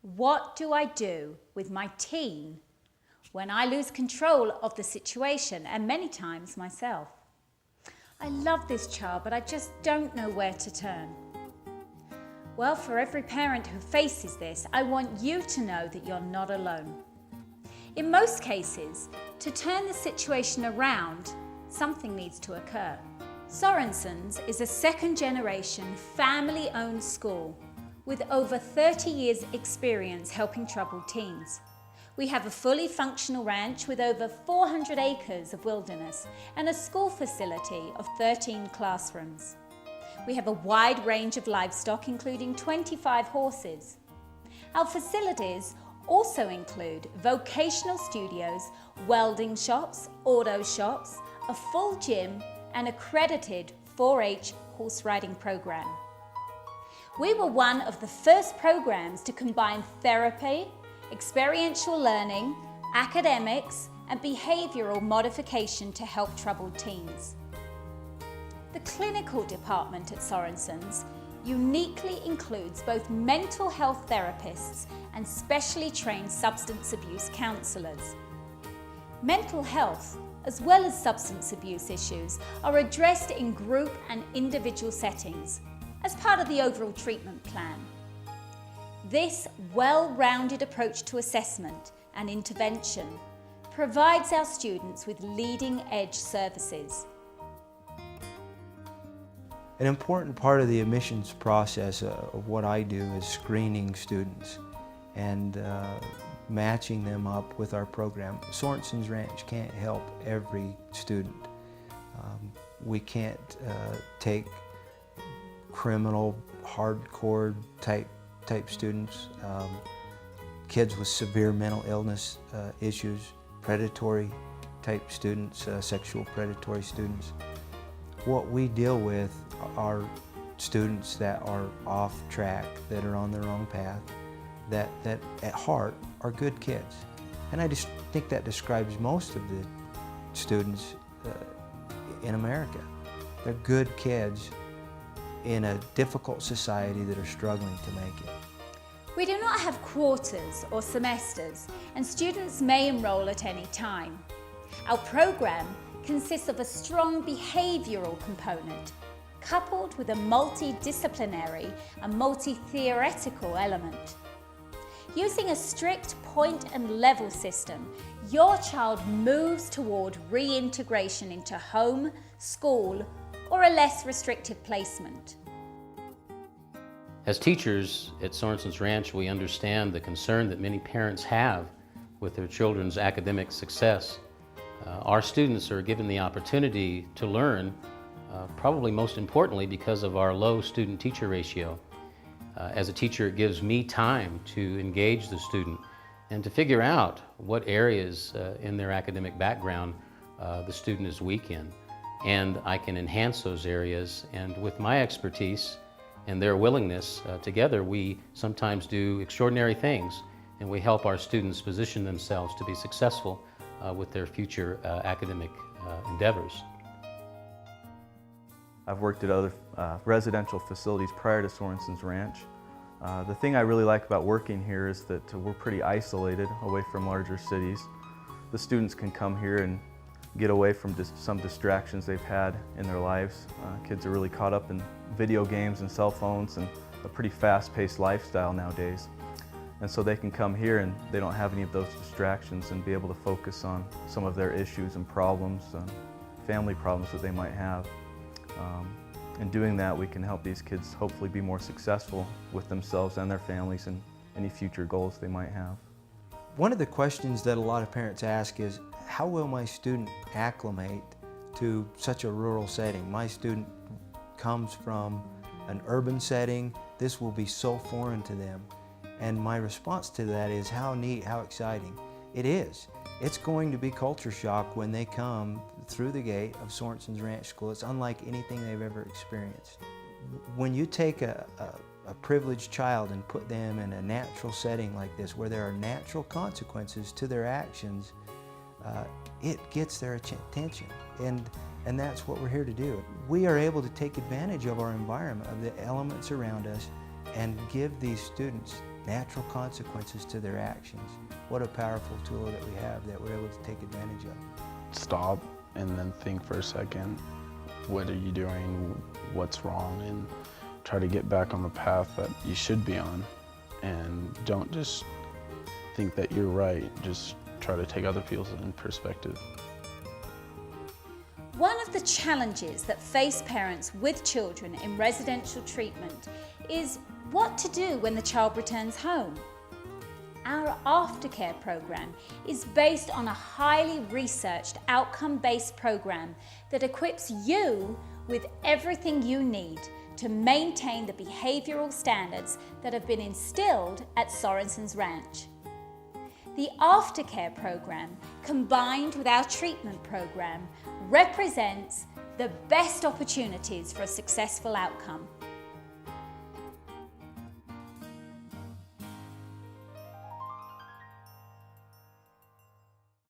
What do I do with my teen when I lose control of the situation, and many times myself? I love this child, but I just don't know where to turn. Well, for every parent who faces this, I want you to know that you're not alone. In most cases, to turn the situation around, something needs to occur. Sorensons is a second-generation, family-owned school with over 30 years' experience helping troubled teens. We have a fully functional ranch with over 400 acres of wilderness and a school facility of 13 classrooms. We have a wide range of livestock, including 25 horses. Our facilities also include vocational studios, welding shops, auto shops, a full gym, and accredited 4-H horse riding program. We were one of the first programs to combine therapy, experiential learning, academics, and behavioral modification to help troubled teens. The clinical department at Sorensons uniquely includes both mental health therapists and specially trained substance abuse counsellors. Mental health, as well as substance abuse issues, are addressed in group and individual settings as part of the overall treatment plan. This well-rounded approach to assessment and intervention provides our students with leading-edge services. An important part of the admissions process of what I do is screening students and matching them up with our program. Sorensons Ranch can't help every student. We can't take criminal, hardcore type students, kids with severe mental illness issues, predatory type students, sexual predatory students. What we deal with are students that are off track, that are on the wrong path, that at heart are good kids. And I just think that describes most of the students in America. They're good kids in a difficult society that are struggling to make it. We do not have quarters or semesters, and students may enroll at any time. Our program consists of a strong behavioural component, coupled with a multidisciplinary and multi-theoretical element. Using a strict point and level system, your child moves toward reintegration into home, school, or a less restrictive placement. As teachers at Sorensons Ranch, we understand the concern that many parents have with their children's academic success. Our students are given the opportunity to learn, probably most importantly because of our low student-teacher ratio. As a teacher, it gives me time to engage the student and to figure out what areas in their academic background the student is weak in. And I can enhance those areas, and with my expertise and their willingness, together we sometimes do extraordinary things, and we help our students position themselves to be successful with their future academic endeavors. I've worked at other residential facilities prior to Sorensons Ranch. The thing I really like about working here is that we're pretty isolated away from larger cities. The students can come here and get away from some distractions they've had in their lives. Kids are really caught up in video games and cell phones and a pretty fast-paced lifestyle nowadays. And so they can come here and they don't have any of those distractions and be able to focus on some of their issues and problems, family problems that they might have. In doing that, we can help these kids hopefully be more successful with themselves and their families and any future goals they might have. One of the questions that a lot of parents ask is, how will my student acclimate to such a rural setting? My student comes from an urban setting. This will be so foreign to them. And my response to that is, how neat, how exciting. It is. It's going to be culture shock when they come through the gate of Sorensons Ranch School. It's unlike anything they've ever experienced. When you take a privileged child and put them in a natural setting like this, where there are natural consequences to their actions, it gets their attention. And that's what we're here to do. We are able to take advantage of our environment, of the elements around us, and give these students natural consequences to their actions. What a powerful tool that we have that we're able to take advantage of. Stop and then think for a second, what are you doing, what's wrong, and try to get back on the path that you should be on. And don't just think that you're right, just try to take other people's in perspective. One of the challenges that face parents with children in residential treatment is what to do when the child returns home. Our Aftercare program is based on a highly researched, outcome-based program that equips you with everything you need to maintain the behavioral standards that have been instilled at Sorensons Ranch. The Aftercare program, combined with our treatment program, represents the best opportunities for a successful outcome.